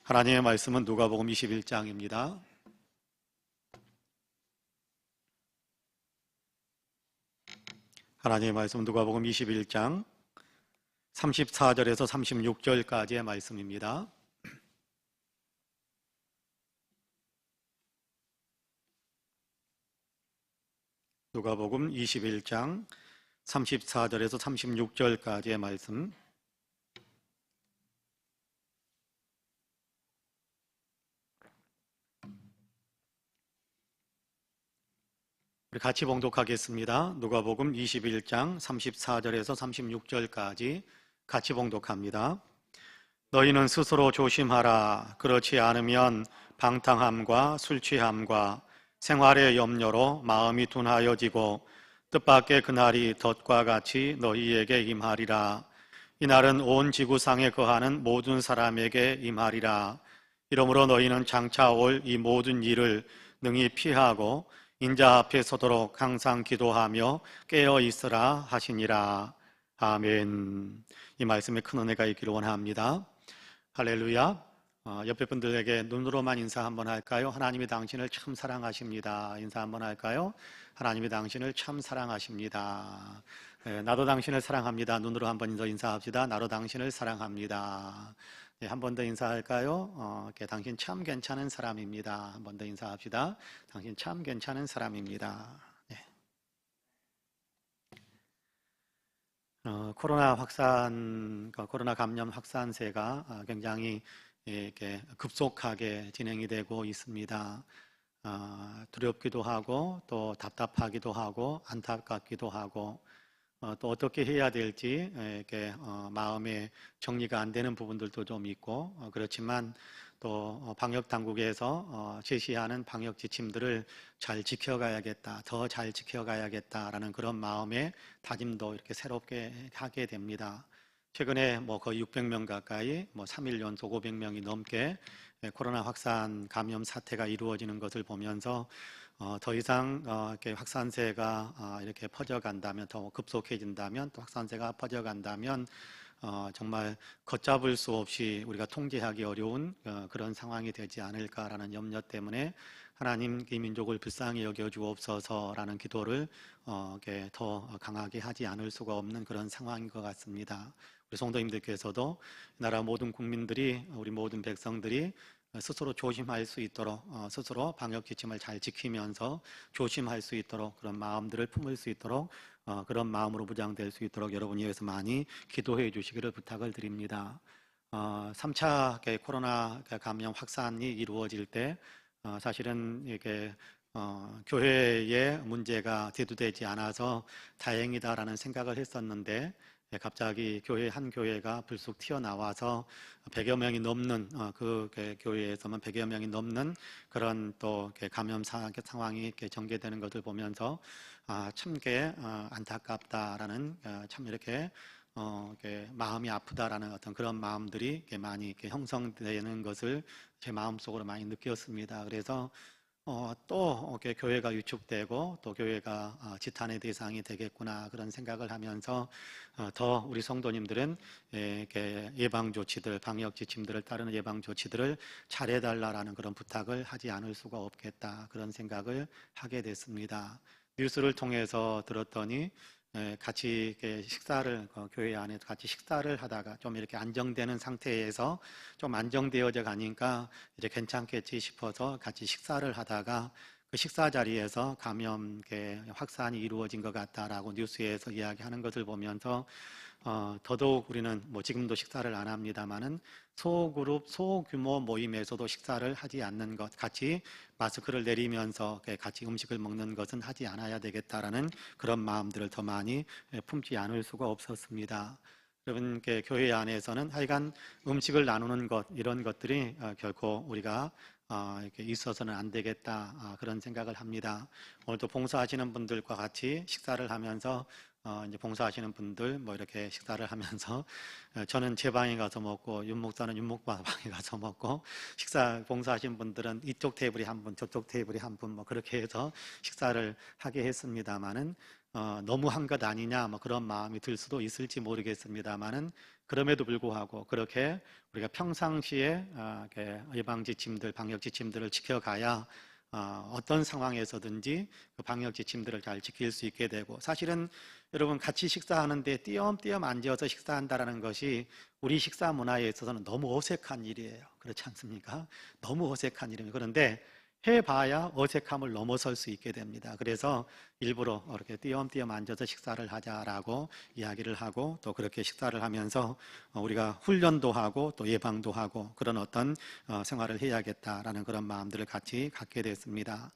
하나님의 말씀은 누가복음 21장입니다. 하나님의 말씀은 누가복음 21장 34절에서 36절까지의 말씀입니다. 누가복음 21장 34절에서 36절까지의 말씀. 우리 같이 봉독하겠습니다. 누가복음 21장 34절에서 36절까지 같이 봉독합니다. 너희는 스스로 조심하라. 그렇지 않으면 방탕함과 술취함과 생활의 염려로 마음이 둔하여지고 뜻밖의 그날이 덫과 같이 너희에게 임하리라. 이날은 온 지구상에 거하는 모든 사람에게 임하리라. 이러므로 너희는 장차 올 이 모든 일을 능히 피하고 인자 앞에 서도록 항상 기도하며 깨어 있으라 하시니라. 아멘. 이 말씀에 큰 은혜가 있기를 원합니다. 할렐루야. 옆에 분들에게 눈으로만 인사 한번 할까요? 하나님이 당신을 참 사랑하십니다. 인사 한번 할까요? 하나님이 당신을 참 사랑하십니다. 나도 당신을 사랑합니다. 눈으로 한번 더 인사합시다. 나도 당신을 사랑합니다. 한 번 더 인사할까요? 당신 참 괜찮은 사람입니다. 한 번 더 인사합시다. 당신 참 괜찮은 사람입니다. 네. 코로나 감염 확산세가 굉장히 이렇게 급속하게 진행이 되고 있습니다. 두렵기도 하고 또 답답하기도 하고 안타깝기도 하고 또 어떻게 해야 될지 이렇게 마음에 정리가 안 되는 부분들도 좀 있고 그렇지만 또 방역 당국에서 제시하는 방역 지침들을 잘 지켜가야겠다, 더 잘 지켜가야겠다라는 그런 마음의 다짐도 이렇게 새롭게 하게 됩니다. 최근에 거의 600명 가까이 3일 연속 500명이 넘게 코로나 확산 감염 사태가 이루어지는 것을 보면서 더 이상 이렇게 확산세가 이렇게 퍼져간다면, 더 급속해진다면, 또 확산세가 퍼져간다면 정말 걷잡을 수 없이 우리가 통제하기 어려운 그런 상황이 되지 않을까라는 염려 때문에 하나님 이 민족을 불쌍히 여겨주옵소서라는 기도를 이렇게 더 강하게 하지 않을 수가 없는 그런 상황인 것 같습니다. 우리 성도님들께서도 나라 모든 국민들이, 우리 모든 백성들이 스스로 조심할 수 있도록 스스로 방역 지침을 잘 지키면서 조심할 수 있도록 그런 마음들을 품을 수 있도록 그런 마음으로 무장될 수 있도록 여러분이 위해서 많이 기도해 주시기를 부탁을 드립니다. 3차 코로나 감염 확산이 이루어질 때 사실은 이게 교회의 문제가 대두되지 않아서 다행이다라는 생각을 했었는데 갑자기 한 교회가 불쑥 튀어나와서 100여 명이 넘는 그 교회에서만 100여 명이 넘는 그런 또 감염 상황이 전개되는 것을 보면서 참 안타깝다라는 참 이렇게 마음이 아프다라는 어떤 그런 마음들이 많이 이렇게 형성되는 것을 제 마음속으로 많이 느꼈습니다. 그래서 또 교회가 위축되고 또 교회가 지탄의 대상이 되겠구나 그런 생각을 하면서 더 우리 성도님들은 예방 조치들, 방역 지침들을 따르는 예방 조치들을 잘해달라는 그런 부탁을 하지 않을 수가 없겠다 그런 생각을 하게 됐습니다. 뉴스를 통해서 들었더니 같이 식사를 교회 안에 같이 식사를 하다가 좀 이렇게 안정되는 상태에서 좀 안정되어져 가니까 이제 괜찮겠지 싶어서 같이 식사를 하다가 그 식사 자리에서 감염 확산이 이루어진 것 같다라고 뉴스에서 이야기하는 것을 보면서 더더욱 우리는 지금도 식사를 안 합니다만은 소그룹, 소규모 모임에서도 식사를 하지 않는 것, 같이 마스크를 내리면서 같이 음식을 먹는 것은 하지 않아야 되겠다라는 그런 마음들을 더 많이 품지 않을 수가 없었습니다. 여러분, 교회 안에서는 하여간 음식을 나누는 것, 이런 것들이 결코 우리가 이렇게 있어서는 안 되겠다 그런 생각을 합니다. 오늘도 봉사하시는 분들과 같이 식사를 하면서 이제 봉사하시는 분들 이렇게 식사를 하면서 저는 제 방에 가서 먹고 윤 목사는 윤 목사 방에 가서 먹고 봉사하시는 분들은 이쪽 테이블이 한 분, 저쪽 테이블이 한 분 그렇게 해서 식사를 하게 했습니다만은 너무 한 것 아니냐 그런 마음이 들 수도 있을지 모르겠습니다만은 그럼에도 불구하고 그렇게 우리가 평상시에 예방 지침들, 방역 지침들을 지켜가야 어떤 상황에서든지 그 방역 지침들을 잘 지킬 수 있게 되고, 사실은 여러분 같이 식사하는데 띄엄띄엄 앉아서 식사한다라는 것이 우리 식사 문화에 있어서는 너무 어색한 일이에요. 그렇지 않습니까? 너무 어색한 일입니다. 그런데 해봐야 어색함을 넘어설 수 있게 됩니다. 그래서 일부러 이렇게 띄엄띄엄 앉아서 식사를 하자라고 이야기를 하고, 또 그렇게 식사를 하면서 우리가 훈련도 하고 또 예방도 하고 그런 어떤 생활을 해야겠다라는 그런 마음들을 같이 갖게 됐습니다.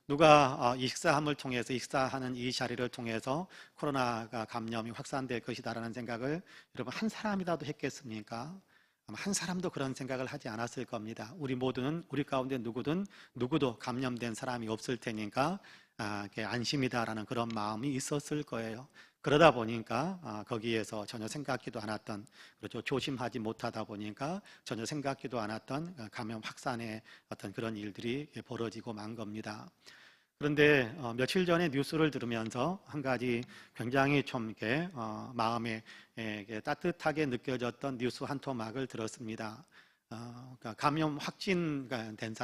누가 이 식사함을 통해서, 식사하는 이 자리를 통해서 코로나가 감염이 확산될 것이다라는 생각을 여러분 한 사람이라도 했겠습니까? 아마 한 사람도 그런 생각을 하지 않았을 겁니다. 우리 모두는, 우리 가운데 누구도 감염된 사람이 없을 테니까 안심이다라는 그런 마음이 있었을 거예요. 그러다 보니까 거기에서 전혀 생각지도 않았던, 그렇죠, 조심하지 못하다 보니까 전혀 생각지도 않았던 감염 확산의 어떤 그런 일들이 벌어지고 만 겁니다. 그런데 며칠 전에 뉴스를 들으면서 한 가지 굉장히 좀 이렇게 마음에 따뜻하게 느껴졌던 뉴스 한 토막을 들었습니다. 그러니까 감염 확진된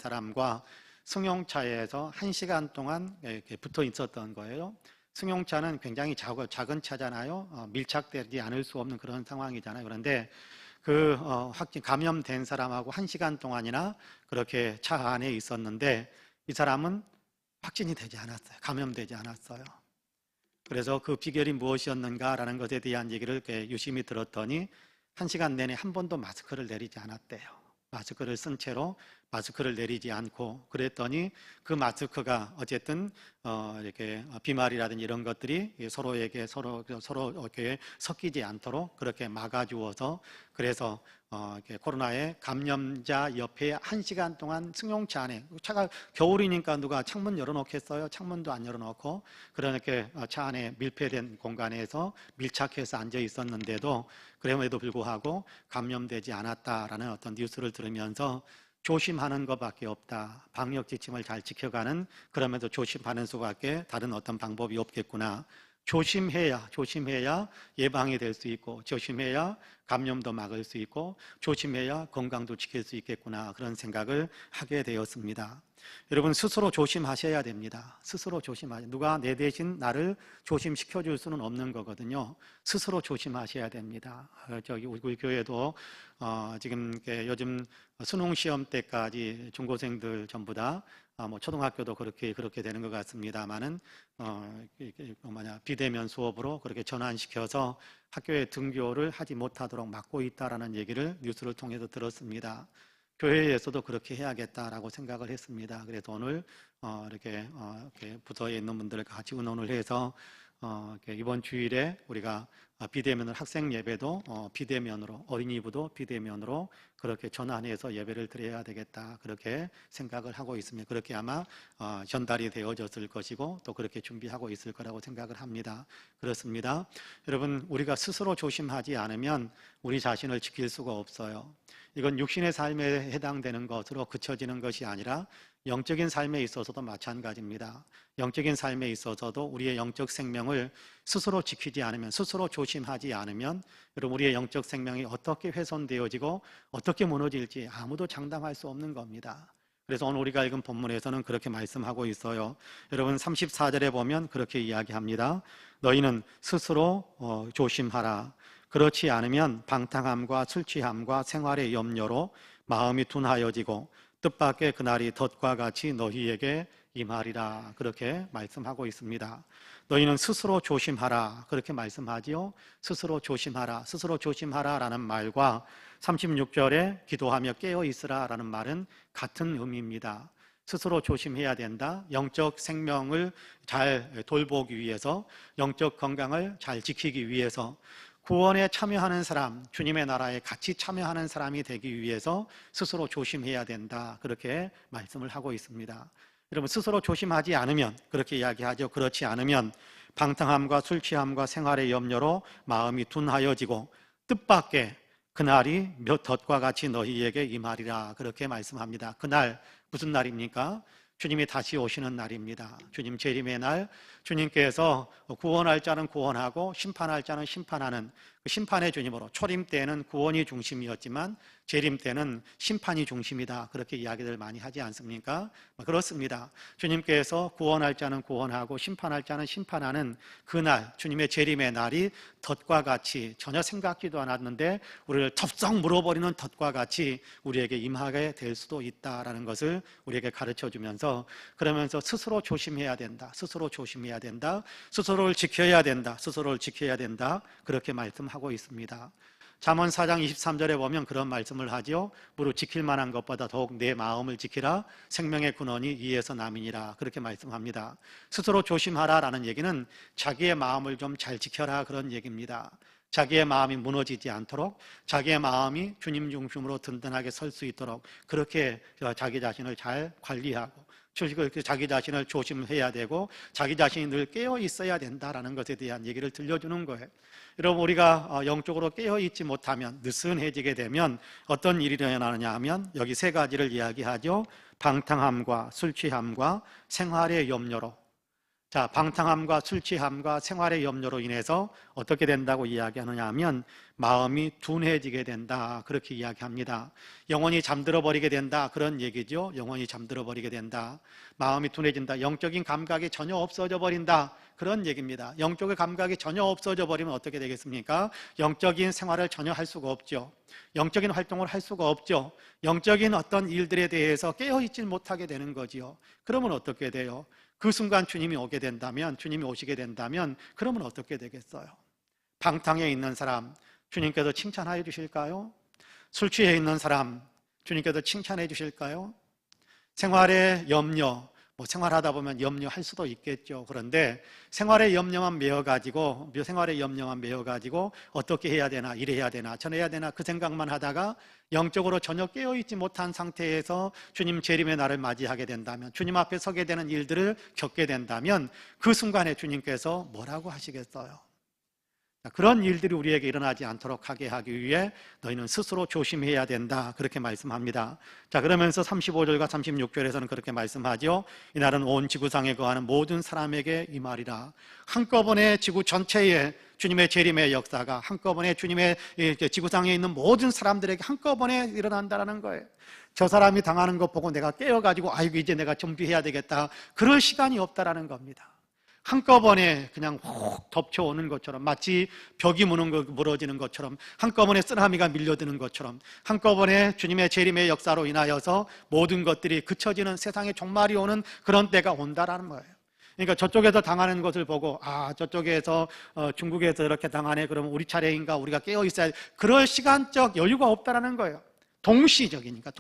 사람과 승용차에서 1시간 동안 이렇게 붙어 있었던 거예요. 승용차는 굉장히 작은 차잖아요. 밀착되지 않을 수 없는 그런 상황이잖아요. 그런데 그 감염된 사람하고 1시간 동안이나 그렇게 차 안에 있었는데 이 사람은 확진이 되지 않았어요. 감염되지 않았어요. 그래서 그 비결이 무엇이었는가라는 것에 대한 얘기를 유심히 들었더니 1시간 내내 한 번도 마스크를 내리지 않았대요. 마스크를 쓴 채로 마스크를 내리지 않고, 그랬더니 그 마스크가 어쨌든 이렇게 비말이라든지 이런 것들이 서로 이렇게 섞이지 않도록 그렇게 막아주어서, 그래서 이렇게 코로나의 감염자 옆에 1시간 동안 승용차 안에, 차가 겨울이니까 누가 창문 열어놓겠어요? 창문도 안 열어놓고 그렇게 차 안에 밀폐된 공간에서 밀착해서 앉아 있었는데도 그럼에도 불구하고 감염되지 않았다라는 어떤 뉴스를 들으면서 조심하는 것밖에 없다. 방역 지침을 잘 지켜가는, 그러면서 조심하는 수밖에 다른 어떤 방법이 없겠구나. 조심해야 예방이 될 수 있고, 조심해야 감염도 막을 수 있고, 조심해야 건강도 지킬 수 있겠구나, 그런 생각을 하게 되었습니다. 여러분, 스스로 조심하셔야 됩니다. 스스로 조심하셔야, 누가 내 대신 나를 조심시켜 줄 수는 없는 거거든요. 스스로 조심하셔야 됩니다. 우리 교회도 지금 요즘 수능 시험 때까지 중고생들 전부 다 초등학교도 그렇게 되는 것 같습니다만은 비대면 수업으로 그렇게 전환시켜서 학교에 등교를 하지 못하도록 막고 있다라는 얘기를 뉴스를 통해서 들었습니다. 교회에서도 그렇게 해야겠다라고 생각을 했습니다. 그래서 오늘 이렇게 부서에 있는 분들과 같이 의논을 해서 이번 주일에 우리가 비대면으로, 학생 예배도 비대면으로, 어린이부도 비대면으로 그렇게 전환해서 예배를 드려야 되겠다, 그렇게 생각을 하고 있습니다. 그렇게 아마 전달이 되어졌을 것이고 또 그렇게 준비하고 있을 거라고 생각을 합니다. 그렇습니다. 여러분, 우리가 스스로 조심하지 않으면 우리 자신을 지킬 수가 없어요. 이건 육신의 삶에 해당되는 것으로 그쳐지는 것이 아니라 영적인 삶에 있어서도 마찬가지입니다. 영적인 삶에 있어서도 우리의 영적 생명을 스스로 지키지 않으면, 스스로 조심하지 않으면 여러분, 우리의 영적 생명이 어떻게 훼손되어지고 어떻게 무너질지 아무도 장담할 수 없는 겁니다. 그래서 오늘 우리가 읽은 본문에서는 그렇게 말씀하고 있어요. 여러분, 34절에 보면 그렇게 이야기합니다. 너희는 스스로 조심하라. 그렇지 않으면 방탕함과 술 취함과 생활의 염려로 마음이 둔하여지고 뜻밖의 그날이 덫과 같이 너희에게 임하리라, 그렇게 말씀하고 있습니다. 너희는 스스로 조심하라, 그렇게 말씀하지요. 스스로 조심하라, 스스로 조심하라라는 말과 36절에 기도하며 깨어 있으라 라는 말은 같은 의미입니다. 스스로 조심해야 된다. 영적 생명을 잘 돌보기 위해서, 영적 건강을 잘 지키기 위해서, 구원에 참여하는 사람, 주님의 나라에 같이 참여하는 사람이 되기 위해서 스스로 조심해야 된다, 그렇게 말씀을 하고 있습니다. 여러분, 스스로 조심하지 않으면, 그렇게 이야기하죠. 그렇지 않으면 방탕함과 술 취함과 생활의 염려로 마음이 둔하여지고 뜻밖의 그날이 덫과 같이 너희에게 임하리라, 그렇게 말씀합니다. 그날 무슨 날입니까? 주님이 다시 오시는 날입니다. 주님 재림의 날, 주님께서 구원할 자는 구원하고 심판할 자는 심판하는 그 심판의 주님으로, 초림 때는 구원이 중심이었지만 재림 때는 심판이 중심이다, 그렇게 이야기들 많이 하지 않습니까? 그렇습니다. 주님께서 구원할 자는 구원하고 심판할 자는 심판하는 그날, 주님의 재림의 날이 덫과 같이 전혀 생각지도 않았는데 우리를 덥석 물어버리는 덫과 같이 우리에게 임하게 될 수도 있다라는 것을 우리에게 가르쳐주면서, 그러면서 스스로 조심해야 된다, 스스로 조심해야 된다, 스스로를 지켜야 된다, 스스로를 지켜야 된다, 그렇게 말씀하고 있습니다. 잠언 4장 23절에 보면 그런 말씀을 하죠. 무릇 지킬 만한 것보다 더욱 내 마음을 지키라, 생명의 근원이 이에서 남이니라, 그렇게 말씀합니다. 스스로 조심하라라는 얘기는 자기의 마음을 좀 잘 지켜라, 그런 얘기입니다. 자기의 마음이 무너지지 않도록, 자기의 마음이 주님 중심으로 든든하게 설 수 있도록 그렇게 자기 자신을 잘 관리하고 자기 자신을 조심해야 되고 자기 자신이 늘 깨어 있어야 된다라는 것에 대한 얘기를 들려주는 거예요. 여러분, 우리가 영적으로 깨어 있지 못하면, 느슨해지게 되면 어떤 일이 일어나느냐 하면 여기 세 가지를 이야기하죠. 방탕함과 술 취함과 생활의 염려로. 자, 방탕함과 술 취함과 생활의 염려로 인해서 어떻게 된다고 이야기하느냐 하면 마음이 둔해지게 된다, 그렇게 이야기합니다. 영혼이 잠들어 버리게 된다, 그런 얘기죠. 영혼이 잠들어 버리게 된다, 마음이 둔해진다, 영적인 감각이 전혀 없어져 버린다, 그런 얘기입니다. 영적인 감각이 전혀 없어져 버리면 어떻게 되겠습니까? 영적인 생활을 전혀 할 수가 없죠. 영적인 활동을 할 수가 없죠. 영적인 어떤 일들에 대해서 깨어있지 못하게 되는 거지요. 그러면 어떻게 돼요? 그 순간 주님이 오게 된다면, 주님이 오시게 된다면 그러면 어떻게 되겠어요? 방탕에 있는 사람 주님께서 칭찬해 주실까요? 술 취해 있는 사람 주님께서 칭찬해 주실까요? 생활의 염려, 생활하다 보면 염려할 수도 있겠죠. 그런데 생활의 염려만 메어가지고 어떻게 해야 되나, 이래야 되나, 저래야 되나 그 생각만 하다가 영적으로 전혀 깨어있지 못한 상태에서 주님 재림의 날을 맞이하게 된다면, 주님 앞에 서게 되는 일들을 겪게 된다면 그 순간에 주님께서 뭐라고 하시겠어요? 그런 일들이 우리에게 일어나지 않도록 하게 하기 위해 너희는 스스로 조심해야 된다, 그렇게 말씀합니다. 자, 그러면서 35절과 36절에서는 그렇게 말씀하죠. 이날은 온 지구상에 거하는 모든 사람에게 이 말이라. 한꺼번에 지구 전체에 주님의 재림의 역사가 한꺼번에 주님의 지구상에 있는 모든 사람들에게 한꺼번에 일어난다는 거예요. 저 사람이 당하는 거 보고 내가 깨어가지고 아이고 이제 내가 준비해야 되겠다, 그럴 시간이 없다라는 겁니다. 한꺼번에 그냥 훅 덮쳐오는 것처럼, 마치 벽이 무너지는 것처럼, 한꺼번에 쓰나미가 밀려드는 것처럼, 한꺼번에 주님의 재림의 역사로 인하여서 모든 것들이 그쳐지는 세상의 종말이 오는 그런 때가 온다라는 거예요. 그러니까 저쪽에서 당하는 것을 보고 저쪽에서 중국에서 이렇게 당하네, 그러면 우리 차례인가, 우리가 깨어 있어야 돼, 그럴 시간적 여유가 없다라는 거예요. 동시적이니까.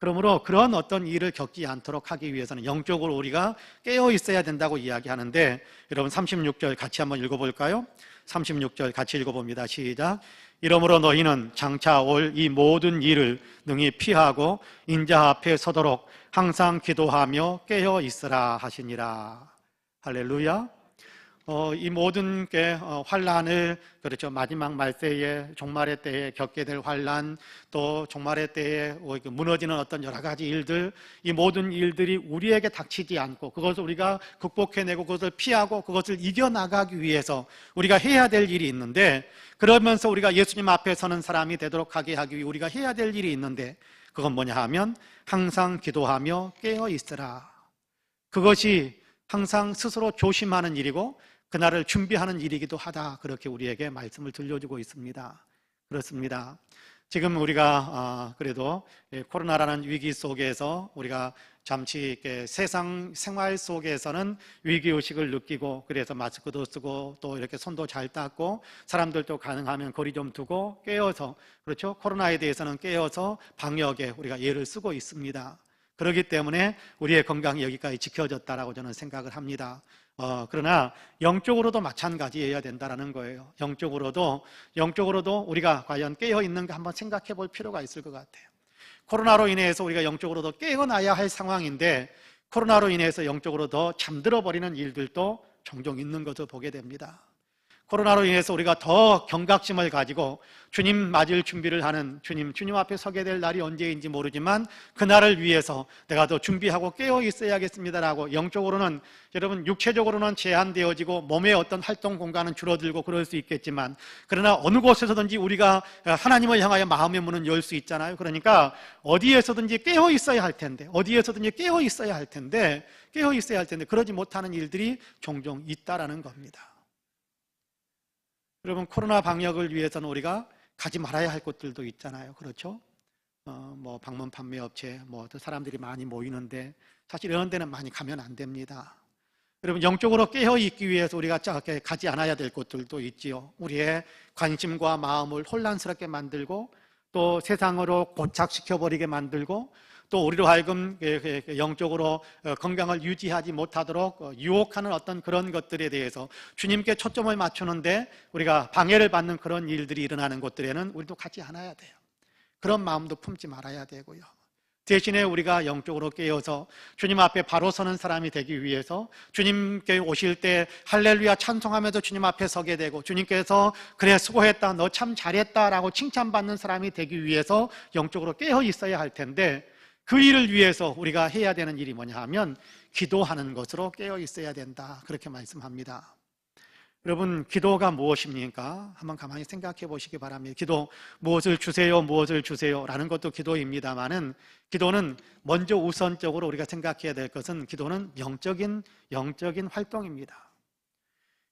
그러므로 그런 어떤 일을 겪지 않도록 하기 위해서는 영적으로 우리가 깨어 있어야 된다고 이야기하는데, 여러분 36절 같이 한번 읽어볼까요? 36절 같이 읽어봅니다. 시작. 이러므로 너희는 장차 올 이 모든 일을 능히 피하고 인자 앞에 서도록 항상 기도하며 깨어 있으라 하시니라. 할렐루야. 이 모든 게 환난을, 그렇죠, 마지막 말세에 종말의 때에 겪게 될 환난, 또 종말의 때에 무너지는 어떤 여러 가지 일들, 이 모든 일들이 우리에게 닥치지 않고 그것을 우리가 극복해내고 그것을 피하고 그것을 이겨나가기 위해서 우리가 해야 될 일이 있는데, 그러면서 우리가 예수님 앞에 서는 사람이 되도록 하게 하기 위해 우리가 해야 될 일이 있는데, 그건 뭐냐 하면 항상 기도하며 깨어 있으라. 그것이 항상 스스로 조심하는 일이고 그날을 준비하는 일이기도 하다, 그렇게 우리에게 말씀을 들려주고 있습니다. 그렇습니다. 지금 우리가 그래도 코로나라는 위기 속에서 우리가 잠시 세상 생활 속에서는 위기의식을 느끼고, 그래서 마스크도 쓰고 또 이렇게 손도 잘 닦고 사람들도 가능하면 거리 좀 두고 깨어서, 그렇죠, 코로나에 대해서는 깨어서 방역에 우리가 예를 쓰고 있습니다. 그렇기 때문에 우리의 건강이 여기까지 지켜졌다라고 저는 생각을 합니다. 그러나 영적으로도 마찬가지여야 된다는 거예요. 영적으로도 우리가 과연 깨어 있는가 한번 생각해 볼 필요가 있을 것 같아요. 코로나로 인해서 우리가 영적으로도 깨어나야 할 상황인데, 코로나로 인해서 영적으로 더 잠들어 버리는 일들도 종종 있는 것을 보게 됩니다. 코로나로 인해서 우리가 더 경각심을 가지고 주님 맞을 준비를 하는 주님 앞에 서게 될 날이 언제인지 모르지만 그날을 위해서 내가 더 준비하고 깨어 있어야겠습니다라고, 영적으로는 여러분 육체적으로는 제한되어지고 몸의 어떤 활동 공간은 줄어들고 그럴 수 있겠지만, 그러나 어느 곳에서든지 우리가 하나님을 향하여 마음의 문은 열 수 있잖아요. 그러니까 어디에서든지 깨어 있어야 할 텐데, 깨어 있어야 할 텐데 그러지 못하는 일들이 종종 있다라는 겁니다. 여러분, 코로나 방역을 위해서는 우리가 가지 말아야 할 곳들도 있잖아요. 그렇죠? 뭐 방문 판매 업체, 뭐 사람들이 많이 모이는데 사실 이런 데는 많이 가면 안 됩니다. 여러분, 영적으로 깨어 있기 위해서 우리가 가지 않아야 될 곳들도 있지요. 우리의 관심과 마음을 혼란스럽게 만들고 또 세상으로 고착시켜 버리게 만들고 또 우리로 하여금 영적으로 건강을 유지하지 못하도록 유혹하는 어떤 그런 것들에 대해서 주님께 초점을 맞추는데 우리가 방해를 받는 그런 일들이 일어나는 곳들에는 우리도 가지 않아야 돼요. 그런 마음도 품지 말아야 되고요. 대신에 우리가 영적으로 깨어서 주님 앞에 바로 서는 사람이 되기 위해서 주님께 오실 때 할렐루야 찬송하면서 주님 앞에 서게 되고, 주님께서 그래 수고했다, 너 참 잘했다 라고 칭찬받는 사람이 되기 위해서 영적으로 깨어 있어야 할 텐데, 그 일을 위해서 우리가 해야 되는 일이 뭐냐 하면 기도하는 것으로 깨어 있어야 된다, 그렇게 말씀합니다. 여러분, 기도가 무엇입니까? 한번 가만히 생각해 보시기 바랍니다. 기도, 무엇을 주세요 라는 것도 기도입니다만은, 기도는 먼저 우선적으로 우리가 생각해야 될 것은 기도는 영적인 활동입니다.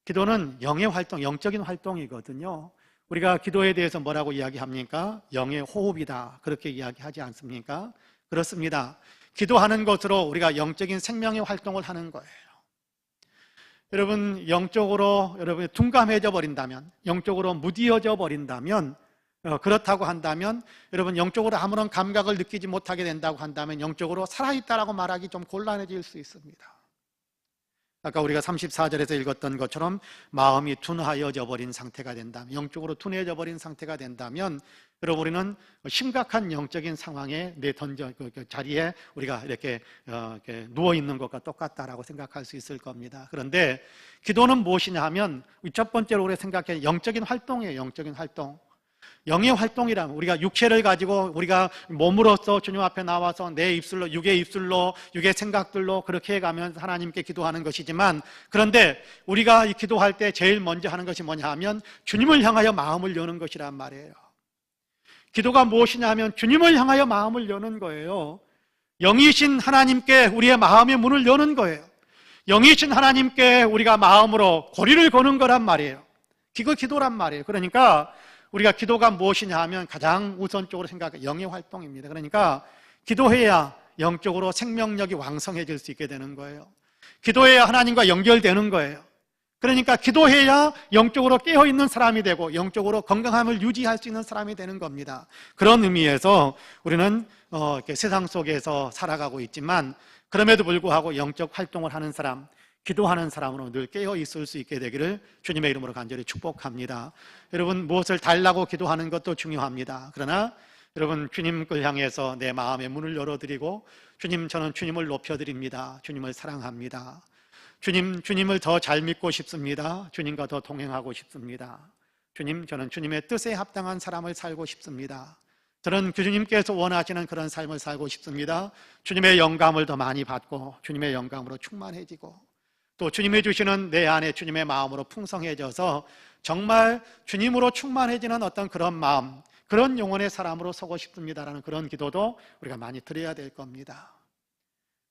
기도는 영의 활동, 영적인 활동이거든요. 우리가 기도에 대해서 뭐라고 이야기합니까? 영의 호흡이다, 그렇게 이야기하지 않습니까? 그렇습니다. 기도하는 것으로 우리가 영적인 생명의 활동을 하는 거예요. 여러분, 영적으로 여러분이 둔감해져 버린다면, 영적으로 무디어져 버린다면, 그렇다고 한다면 여러분 영적으로 아무런 감각을 느끼지 못하게 된다고 한다면 영적으로 살아있다라고 말하기 좀 곤란해질 수 있습니다. 아까 우리가 34절에서 읽었던 것처럼 마음이 둔하여져 버린 상태가 된다면, 영적으로 둔해져 버린 상태가 된다면 여러분 우리는 심각한 영적인 상황에 그 자리에 우리가 이렇게 누워 있는 것과 똑같다라고 생각할 수 있을 겁니다. 그런데 기도는 무엇이냐 하면 첫 번째로 우리가 생각해 영적인 활동이에요. 영적인 활동. 영의 활동이라면 우리가 육체를 가지고 우리가 몸으로서 주님 앞에 나와서 내 입술로, 육의 입술로, 육의 생각들로 그렇게 해가면 하나님께 기도하는 것이지만, 그런데 우리가 이 기도할 때 제일 먼저 하는 것이 뭐냐 하면 주님을 향하여 마음을 여는 것이란 말이에요. 기도가 무엇이냐 하면 주님을 향하여 마음을 여는 거예요. 영이신 하나님께 우리의 마음의 문을 여는 거예요. 영이신 하나님께 우리가 마음으로 고리를 거는 거란 말이에요. 그거 기도란 말이에요. 그러니까 우리가 기도가 무엇이냐 하면 가장 우선적으로 생각해 영의 활동입니다. 그러니까 기도해야 영적으로 생명력이 왕성해질 수 있게 되는 거예요. 기도해야 하나님과 연결되는 거예요. 그러니까 기도해야 영적으로 깨어있는 사람이 되고 영적으로 건강함을 유지할 수 있는 사람이 되는 겁니다. 그런 의미에서 우리는 이렇게 세상 속에서 살아가고 있지만 그럼에도 불구하고 영적 활동을 하는 사람, 기도하는 사람으로 늘 깨어 있을 수 있게 되기를 주님의 이름으로 간절히 축복합니다. 여러분, 무엇을 달라고 기도하는 것도 중요합니다. 그러나 여러분, 주님을 향해서 내 마음의 문을 열어드리고, 주님, 저는 주님을 높여드립니다. 주님을 사랑합니다. 주님을 더 잘 믿고 싶습니다. 주님과 더 동행하고 싶습니다. 주님, 저는 주님의 뜻에 합당한 사람을 살고 싶습니다. 저는 주님께서 원하시는 그런 삶을 살고 싶습니다. 주님의 영감을 더 많이 받고 주님의 영감으로 충만해지고 또 주님이 주시는 내 안에 주님의 마음으로 풍성해져서 정말 주님으로 충만해지는 어떤 그런 마음, 그런 영혼의 사람으로 서고 싶습니다라는 그런 기도도 우리가 많이 드려야 될 겁니다.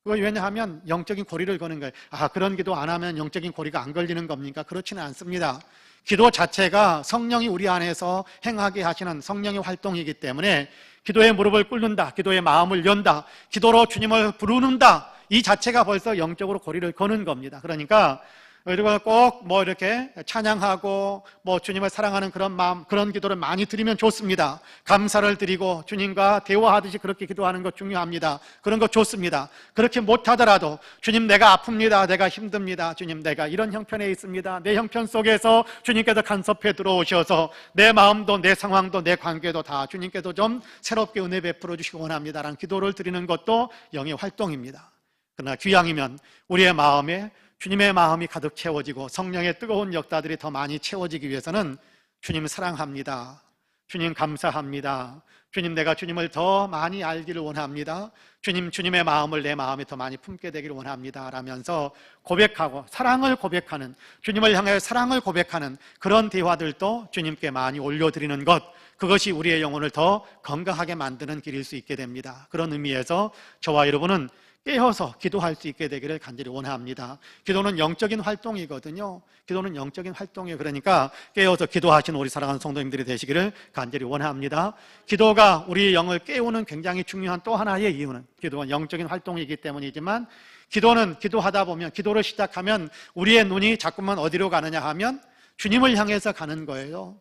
그거 왜냐하면 영적인 고리를 거는 거예요. 그런 기도 안 하면 영적인 고리가 안 걸리는 겁니까? 그렇지는 않습니다. 기도 자체가 성령이 우리 안에서 행하게 하시는 성령의 활동이기 때문에 기도에 무릎을 꿇는다, 기도에 마음을 연다, 기도로 주님을 부르는다, 이 자체가 벌써 영적으로 고리를 거는 겁니다. 그러니까 우리가 꼭 이렇게 찬양하고 주님을 사랑하는 그런 마음, 그런 기도를 많이 드리면 좋습니다. 감사를 드리고 주님과 대화하듯이 그렇게 기도하는 것 중요합니다. 그런 거 좋습니다. 그렇게 못하더라도 주님, 내가 아픕니다. 내가 힘듭니다. 주님, 내가 이런 형편에 있습니다. 내 형편 속에서 주님께서 간섭해 들어오셔서 내 마음도 내 상황도 내 관계도 다 주님께서 좀 새롭게 은혜 베풀어 주시기 원합니다라는 기도를 드리는 것도 영의 활동입니다. 그러나 귀양이면 우리의 마음에 주님의 마음이 가득 채워지고 성령의 뜨거운 역사들이 더 많이 채워지기 위해서는 주님 사랑합니다. 주님 감사합니다. 주님, 내가 주님을 더 많이 알기를 원합니다. 주님, 주님의 마음을 내 마음에 더 많이 품게 되기를 원합니다 라면서 고백하고 사랑을 고백하는, 주님을 향해 사랑을 고백하는 그런 대화들도 주님께 많이 올려드리는 것, 그것이 우리의 영혼을 더 건강하게 만드는 길일 수 있게 됩니다. 그런 의미에서 저와 여러분은 깨어서 기도할 수 있게 되기를 간절히 원합니다. 기도는 영적인 활동이거든요. 기도는 영적인 활동이에요. 그러니까 깨어서 기도하시는 우리 사랑하는 성도님들이 되시기를 간절히 원합니다. 기도가 우리 영을 깨우는 굉장히 중요한 또 하나의 이유는, 기도가 영적인 활동이기 때문이지만, 기도는 기도하다 보면, 기도를 시작하면 우리의 눈이 자꾸만 어디로 가느냐 하면 주님을 향해서 가는 거예요.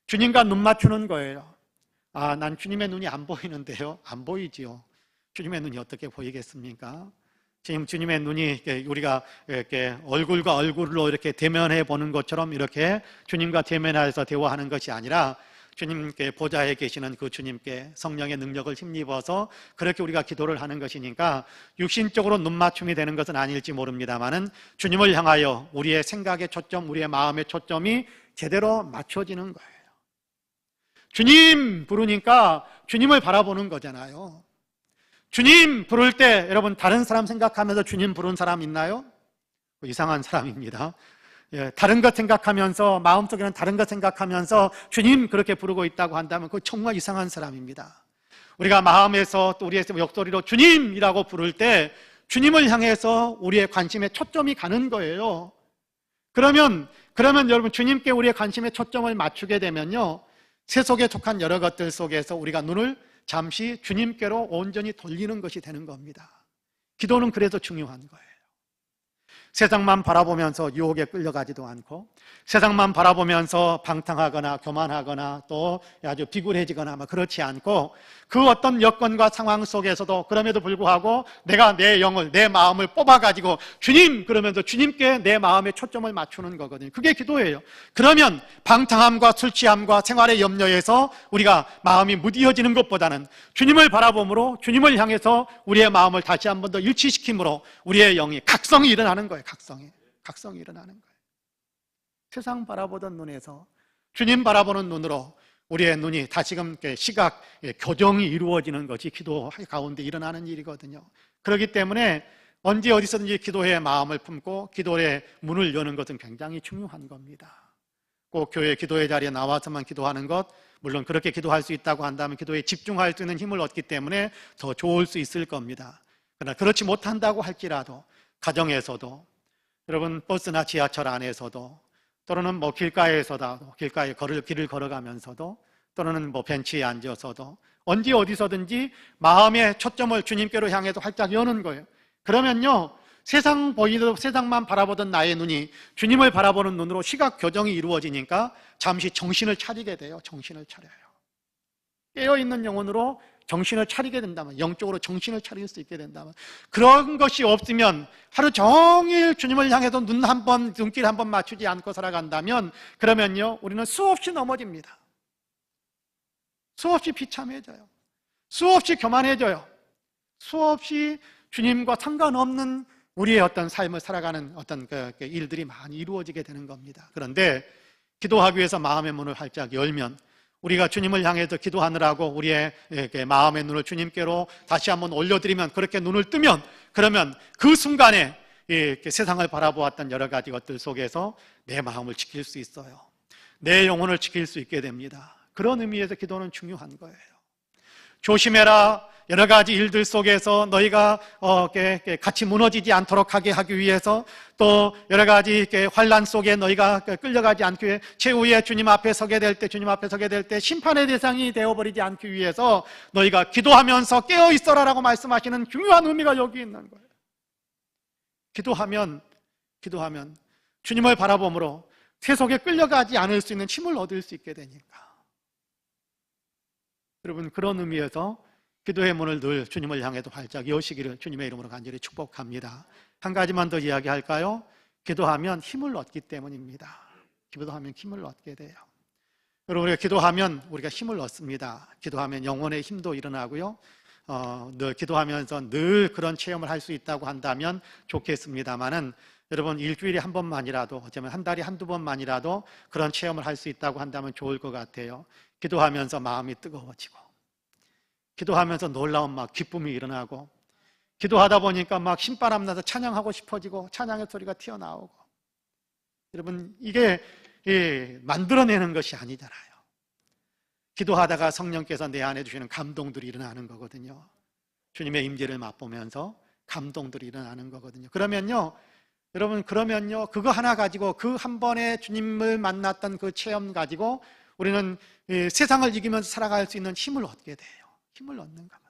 주님과 눈 맞추는 거예요. 아, 난 주님의 눈이 안 보이는데요. 안 보이지요. 주님의 눈이 어떻게 보이겠습니까? 지금 주님의 눈이 우리가 이렇게 얼굴과 얼굴로 이렇게 대면해 보는 것처럼 이렇게 주님과 대면해서 대화하는 것이 아니라, 주님께 보좌에 계시는 그 주님께 성령의 능력을 힘입어서 그렇게 우리가 기도를 하는 것이니까 육신적으로 눈 맞춤이 되는 것은 아닐지 모릅니다만은 주님을 향하여 우리의 생각의 초점, 우리의 마음의 초점이 제대로 맞춰지는 거예요. 주님 부르니까 주님을 바라보는 거잖아요. 주님 부를 때 여러분, 다른 사람 생각하면서 주님 부른 사람 있나요? 이상한 사람입니다. 다른 것 생각하면서, 마음속에는 다른 것 생각하면서 주님 그렇게 부르고 있다고 한다면 그거 정말 이상한 사람입니다. 우리가 마음에서 또 우리의 목소리로 주님이라고 부를 때 주님을 향해서 우리의 관심의 초점이 가는 거예요. 그러면 여러분, 주님께 우리의 관심의 초점을 맞추게 되면요, 세속에 속한 여러 것들 속에서 우리가 눈을 잠시 주님께로 온전히 돌리는 것이 되는 겁니다. 기도는 그래서 중요한 거예요. 세상만 바라보면서 유혹에 끌려가지도 않고, 세상만 바라보면서 방탕하거나 교만하거나 또 아주 비굴해지거나 그렇지 않고, 그 어떤 여건과 상황 속에서도 그럼에도 불구하고 내가 내 영을, 내 마음을 뽑아가지고 주님 그러면서 주님께 내 마음의 초점을 맞추는 거거든요. 그게 기도예요. 그러면 방탕함과 술 취함과 생활의 염려에서 우리가 마음이 무디어지는 것보다는 주님을 바라봄으로, 주님을 향해서 우리의 마음을 다시 한 번 더 일치시킴으로 우리의 영이, 각성이 일어나는 거예요. 각성이 일어나는 거예요. 세상 바라보던 눈에서 주님 바라보는 눈으로 우리의 눈이 다시금 시각 교정이 이루어지는 것이 기도 가운데 일어나는 일이거든요. 그렇기 때문에 언제 어디서든지 기도의 마음을 품고 기도의 문을 여는 것은 굉장히 중요한 겁니다. 꼭 교회 기도의 자리에 나와서만 기도하는 것, 물론 그렇게 기도할 수 있다고 한다면 기도에 집중할 수 있는 힘을 얻기 때문에 더 좋을 수 있을 겁니다. 그러나 그렇지 못한다고 할지라도 가정에서도, 여러분 버스나 지하철 안에서도, 또는 길가에서도, 길을 걸어가면서도, 또는 벤치에 앉아서도, 언제 어디서든지 마음의 초점을 주님께로 향해서 활짝 여는 거예요. 그러면요, 세상만 바라보던 나의 눈이 주님을 바라보는 눈으로 시각 교정이 이루어지니까 잠시 정신을 차리게 돼요. 정신을 차려요. 깨어있는 영혼으로 정신을 차리게 된다면, 영적으로 정신을 차릴 수 있게 된다면, 그런 것이 없으면 하루 종일 주님을 향해서 눈길 한 번 맞추지 않고 살아간다면, 그러면요, 우리는 수없이 넘어집니다. 수없이 비참해져요. 수없이 교만해져요. 수없이 주님과 상관없는 우리의 어떤 삶을 살아가는 어떤 일들이 많이 이루어지게 되는 겁니다. 그런데 기도하기 위해서 마음의 문을 활짝 열면, 우리가 주님을 향해서 기도하느라고 우리의 마음의 눈을 주님께로 다시 한번 올려드리면, 그렇게 눈을 뜨면, 그러면 그 순간에 세상을 바라보았던 여러 가지 것들 속에서 내 마음을 지킬 수 있어요. 내 영혼을 지킬 수 있게 됩니다. 그런 의미에서 기도는 중요한 거예요. 조심해라. 여러 가지 일들 속에서 너희가 같이 무너지지 않도록 하기 위해서, 또 여러 가지 환난 속에 너희가 끌려가지 않기 위해, 최후에 주님 앞에 서게 될 때 심판의 대상이 되어버리지 않기 위해서 너희가 기도하면서 깨어 있어라라고 말씀하시는 중요한 의미가 여기 있는 거예요. 기도하면 주님을 바라봄으로 세속에 끌려가지 않을 수 있는 힘을 얻을 수 있게 되니까. 여러분, 그런 의미에서 기도의 문을 늘 주님을 향해서 활짝 여시기를 주님의 이름으로 간절히 축복합니다. 한 가지만 더 이야기할까요? 기도하면 힘을 얻기 때문입니다. 기도하면 힘을 얻게 돼요. 여러분, 우리가 기도하면 우리가 힘을 얻습니다. 기도하면 영혼의 힘도 일어나고요. 늘 기도하면서 늘 그런 체험을 할 수 있다고 한다면 좋겠습니다만은, 여러분 일주일에 한 번만이라도, 어쩌면 한 달에 한두 번만이라도 그런 체험을 할 수 있다고 한다면 좋을 것 같아요. 기도하면서 마음이 뜨거워지고, 기도하면서 놀라운 막 기쁨이 일어나고, 기도하다 보니까 막 신바람 나서 찬양하고 싶어지고 찬양의 소리가 튀어나오고. 여러분 이게 만들어내는 것이 아니잖아요. 기도하다가 성령께서 내 안에 주시는 감동들이 일어나는 거거든요. 주님의 임재를 맛보면서 감동들이 일어나는 거거든요. 그러면요, 여러분, 그거 하나 가지고, 그 한 번에 주님을 만났던 그 체험 가지고 우리는 세상을 이기면서 살아갈 수 있는 힘을 얻게 돼요. 힘을 얻는 거거든요.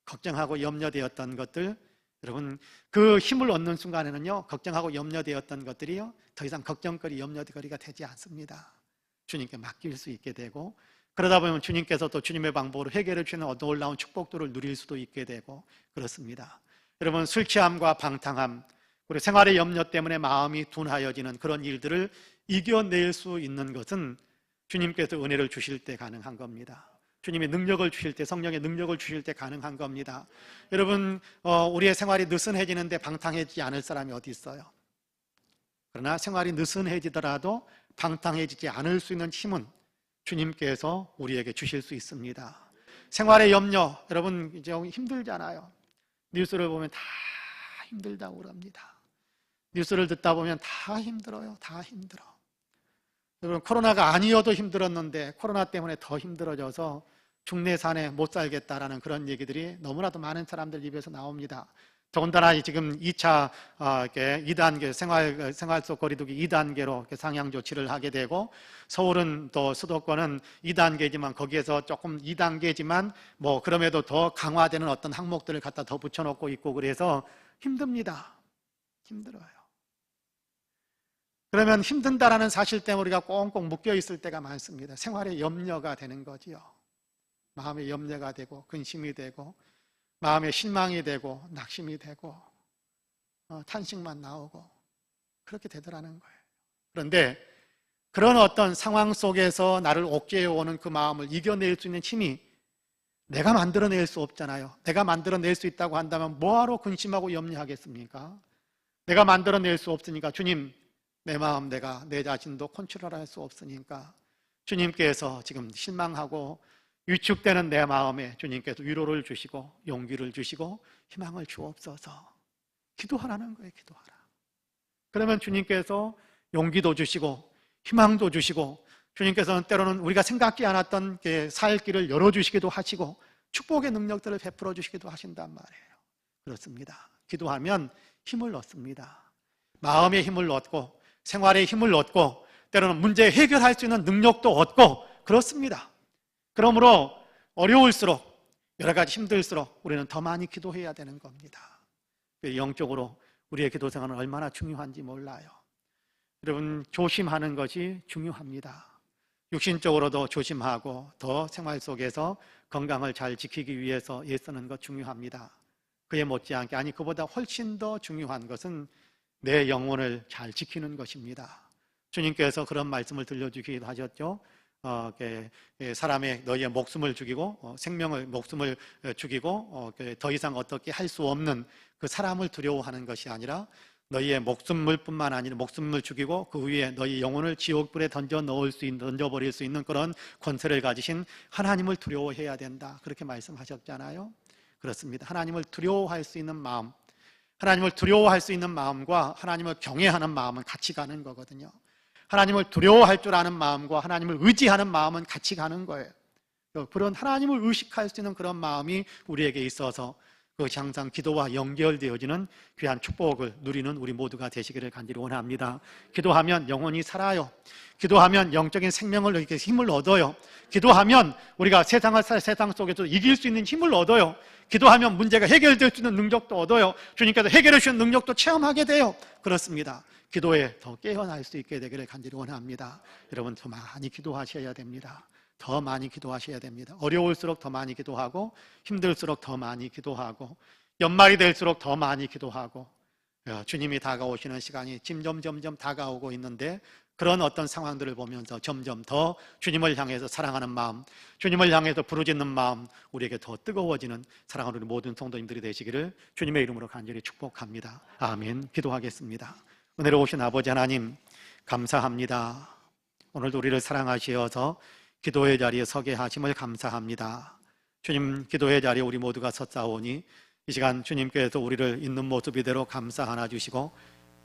걱정하고 염려되었던 것들, 여러분, 그 힘을 얻는 순간에는요, 걱정하고 염려되었던 것들이요, 더 이상 걱정거리, 염려거리가 되지 않습니다. 주님께 맡길 수 있게 되고, 그러다 보면 주님께서 또 주님의 방법으로 회개를 주시는 놀라운 축복들을 누릴 수도 있게 되고 그렇습니다. 여러분, 술 취함과 방탕함, 그리고 생활의 염려 때문에 마음이 둔하여지는 그런 일들을 이겨낼 수 있는 것은 주님께서 은혜를 주실 때 가능한 겁니다. 주님의 능력을 주실 때, 성령의 능력을 주실 때 가능한 겁니다. 여러분, 우리의 생활이 느슨해지는데 방탕해지지 않을 사람이 어디 있어요? 그러나 생활이 느슨해지더라도 방탕해지지 않을 수 있는 힘은 주님께서 우리에게 주실 수 있습니다. 생활의 염려, 여러분 이제 힘들잖아요. 뉴스를 보면 다 힘들다고 그럽니다. 뉴스를 듣다 보면 다 힘들어요. 다 힘들어. 여러분, 코로나가 아니어도 힘들었는데 코로나 때문에 더 힘들어져서 중내산에 못 살겠다라는 그런 얘기들이 너무나도 많은 사람들 입에서 나옵니다. 더군다나 지금 2차 2단계 생활 속 거리두기 2단계로 상향 조치를 하게 되고, 서울은 또 수도권은 2단계지만 거기에서 조금 2단계지만 뭐 그럼에도 더 강화되는 어떤 항목들을 갖다 더 붙여놓고 있고, 그래서 힘듭니다. 힘들어요. 그러면 힘든다라는 사실 때문에 우리가 꽁꽁 묶여 있을 때가 많습니다. 생활의 염려가 되는 거지요. 마음의 염려가 되고 근심이 되고 마음에 실망이 되고 낙심이 되고 탄식만 나오고 그렇게 되더라는 거예요. 그런데 그런 어떤 상황 속에서 나를 옥죄어오는 그 마음을 이겨낼 수 있는 힘이 내가 만들어낼 수 없잖아요. 내가 만들어낼 수 있다고 한다면 뭐하러 근심하고 염려하겠습니까? 내가 만들어낼 수 없으니까, 주님, 내 마음 내가 내 자신도 컨트롤할 수 없으니까 주님께서 지금 실망하고 위축되는 내 마음에 주님께서 위로를 주시고 용기를 주시고 희망을 주옵소서. 기도하라는 거예요. 기도하라. 그러면 주님께서 용기도 주시고 희망도 주시고, 주님께서는 때로는 우리가 생각지 않았던 살 길을 열어주시기도 하시고 축복의 능력들을 베풀어 주시기도 하신단 말이에요. 그렇습니다. 기도하면 힘을 얻습니다. 마음의 힘을 얻고 생활의 힘을 얻고 때로는 문제 해결할 수 있는 능력도 얻고 그렇습니다. 그러므로 어려울수록, 여러 가지 힘들수록 우리는 더 많이 기도해야 되는 겁니다. 영적으로 우리의 기도 생활은 얼마나 중요한지 몰라요. 여러분, 조심하는 것이 중요합니다. 육신적으로도 조심하고 더 생활 속에서 건강을 잘 지키기 위해서 애쓰는 것 중요합니다. 그에 못지않게, 아니 그보다 훨씬 더 중요한 것은 내 영혼을 잘 지키는 것입니다. 주님께서 그런 말씀을 들려주기도 하셨죠. 사람의 너희의 목숨을 죽이고 목숨을 죽이고 더 이상 어떻게 할 수 없는 그 사람을 두려워하는 것이 아니라 너희의 목숨물뿐만 아니라 목숨을 죽이고 그 위에 너희 영혼을 지옥불에 던져버릴 수 있는 그런 권세를 가지신 하나님을 두려워해야 된다. 그렇게 말씀하셨잖아요. 그렇습니다. 하나님을 두려워할 수 있는 마음, 하나님을 두려워할 수 있는 마음과 하나님을 경외하는 마음은 같이 가는 거거든요. 하나님을 두려워할 줄 아는 마음과 하나님을 의지하는 마음은 같이 가는 거예요. 그런 하나님을 의식할 수 있는 그런 마음이 우리에게 있어서 그것이 항상 기도와 연결되어지는 귀한 축복을 누리는 우리 모두가 되시기를 간절히 원합니다. 기도하면 영혼이 살아요. 기도하면 영적인 생명을 이렇게 힘을 얻어요. 기도하면 우리가 세상 속에서 이길 수 있는 힘을 얻어요. 기도하면 문제가 해결될 수 있는 능력도 얻어요. 주님께서 해결해 주시는 능력도 체험하게 돼요. 그렇습니다. 기도에 더 깨어날 수 있게 되기를 간절히 원합니다. 여러분, 더 많이 기도하셔야 됩니다. 더 많이 기도하셔야 됩니다. 어려울수록 더 많이 기도하고 힘들수록 더 많이 기도하고 연말이 될수록 더 많이 기도하고, 주님이 다가오시는 시간이 점점 다가오고 있는데 그런 어떤 상황들을 보면서 점점 더 주님을 향해서 사랑하는 마음, 주님을 향해서 부르짖는 마음, 우리에게 더 뜨거워지는 사랑하는 우리 모든 성도님들이 되시기를 주님의 이름으로 간절히 축복합니다. 아멘. 기도하겠습니다. 은혜로우신 아버지 하나님, 감사합니다. 오늘도 우리를 사랑하시어서 기도의 자리에 서게 하심을 감사합니다. 주님, 기도의 자리에 우리 모두가 섰사오니 이 시간 주님께서 우리를 있는 모습 이대로 감싸 안아주시고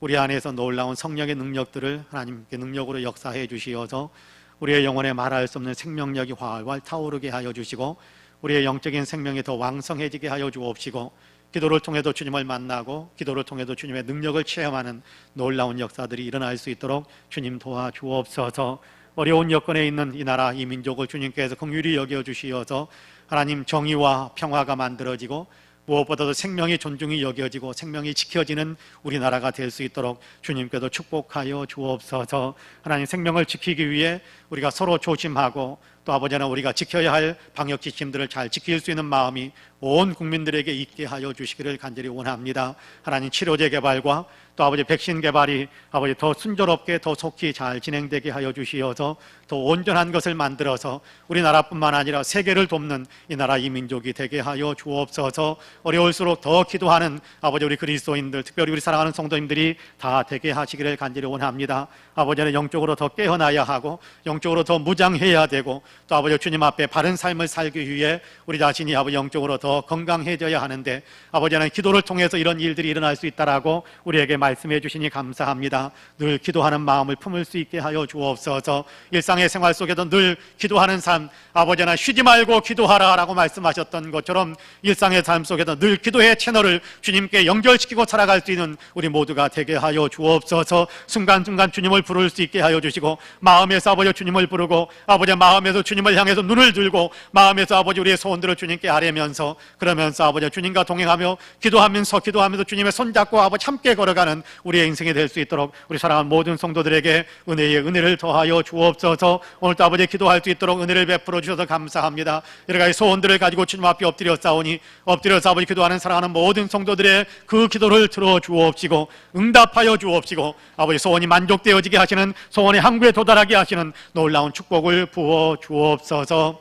우리 안에서 놀라운 성령의 능력들을 하나님께 능력으로 역사해 주시어서 우리의 영혼에 말할 수 없는 생명력이 활활 타오르게 하여 주시고 우리의 영적인 생명이 더 왕성해지게 하여 주옵시고 기도를 통해서 주님을 만나고 기도를 통해서 주님의 능력을 체험하는 놀라운 역사들이 일어날 수 있도록 주님 도와주옵소서. 어려운 여건에 있는 이 나라 이 민족을 주님께서 긍휼히 여겨 주시어서 하나님 정의와 평화가 만들어지고 무엇보다도 생명이 존중이 여겨지고 생명이 지켜지는 우리나라가 될 수 있도록 주님께도 축복하여 주옵소서. 하나님 생명을 지키기 위해 우리가 서로 조심하고 또 아버지 하나님 우리가 지켜야 할 방역 지침들을 잘 지킬 수 있는 마음이 온 국민들에게 있게 하여 주시기를 간절히 원합니다. 하나님 치료제 개발과 또 아버지 백신 개발이 아버지 더 순조롭게 더 속히 잘 진행되게 하여 주시어서 더 온전한 것을 만들어서 우리나라뿐만 아니라 세계를 돕는 이 나라 이 민족이 되게 하여 주옵소서. 어려울수록 더 기도하는 아버지 우리 그리스도인들 특별히 우리 사랑하는 성도님들이 다 되게 하시기를 간절히 원합니다. 아버지는 영적으로 더 깨어나야 하고 영적으로 더 무장해야 되고 또 아버지 주님 앞에 바른 삶을 살기 위해 우리 자신이 아버지 영적으로 더 건강해져야 하는데 아버지는 기도를 통해서 이런 일들이 일어날 수 있다라고 우리에게 말씀해 주시니 감사합니다. 늘 기도하는 마음을 품을 수 있게 하여 주옵소서. 일상의 생활 속에도 늘 기도하는 삶, 아버지는 쉬지 말고 기도하라 라고 말씀하셨던 것처럼 일상의 삶 속에도 늘 기도의 채널을 주님께 연결시키고 살아갈 수 있는 우리 모두가 되게 하여 주옵소서. 순간순간 주님을 부를 수 있게 하여 주시고 마음에서 아버지 주님을 부르고 아버지 마음에서 주님을 향해서 눈을 들고 마음에서 아버지 우리의 소원들을 주님께 아뢰면서 그러면서 아버지 주님과 동행하며 기도하면서 주님의 손잡고 아버지 함께 걸어가는 우리의 인생이 될 수 있도록 우리 사랑하는 모든 성도들에게 은혜의 은혜를 더하여 주옵소서. 오늘도 아버지 기도할 수 있도록 은혜를 베풀어 주셔서 감사합니다. 여러 가지 소원들을 가지고 주님 앞에 엎드려 싸우니 엎드려서 아버지 기도하는 사랑하는 모든 성도들의 그 기도를 들어 주옵시고 응답하여 주옵시고 아버지 소원이 만족되어지게 하시는 소원의 항구에 도달하게 하시는 놀라운 축복을 부어 주옵소서.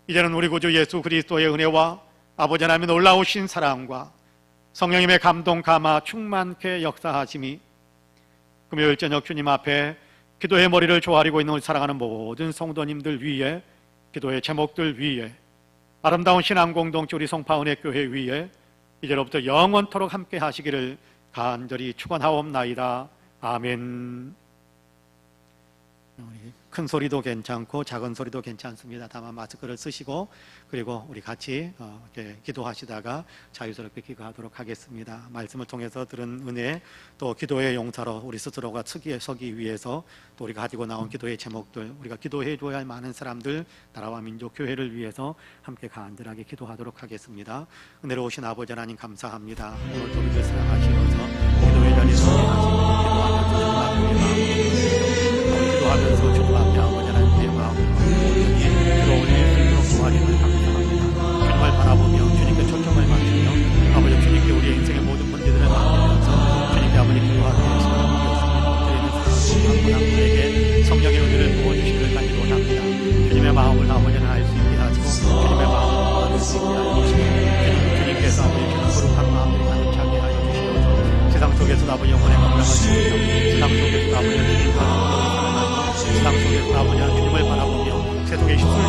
이제는 우리 구주 예수 그리스도의 은혜와 아버지 하나님의 놀라우신 사랑과 성령님의 감동 감화 충만케 역사하심이 금요일 저녁 주님 앞에 기도의 머리를 조아리고 있는 우리 사랑하는 모든 성도님들 위에 기도의 제목들 위에 아름다운 신앙 공동체 우리 성파은혜 교회 위에 이제로부터 영원토록 함께 하시기를 간절히 축원하옵나이다. 아멘. 큰 소리도 괜찮고 작은 소리도 괜찮습니다. 다만 마스크를 쓰시고 그리고 우리 같이 이렇게 기도하시다가 자유스럽게 기도하도록 하겠습니다. 말씀을 통해서 들은 은혜 또 기도의 용사로 우리 스스로가 서기 위해서 또 우리가 가지고 나온 기도의 제목들 우리가 기도해 줘야 할 많은 사람들 나라와 민족 교회를 위해서 함께 간절하게 기도하도록 하겠습니다. 은혜로우신 아버지 하나님 감사합니다. 오늘도 우리를 사랑하시어서 기도의 자리에 서게 하시고 기도하면서 주님 앞에 아버지 하나님의 마음을 들어올릴 수 있도록 도와주심을 감사합니다. 주님을 바라보며 주님께 초점을 맞추며 아버지 주님께 우리의 인생의 모든 문제들을 맡기면서 주님께 아버지 기도하는 시간을 드리겠습니다. 드리는 사람 한 분에게 성령의 은혜를 부어주시기를 간절히 원합니다. 주님의 마음을 아버지는 알 수 있게 하시고 주님의 마음을 받을 수 있게 하여 주시고 주님께서 아버지 주는 거룩한 마음을 가득 차게 하여 주시옵소서. 세상 속에서도 아버지 영혼의 건강을 지키며 세상 속에서도 아버지 주님과 세상 속에서 아버지 주님을 바라보며 세속의 시선을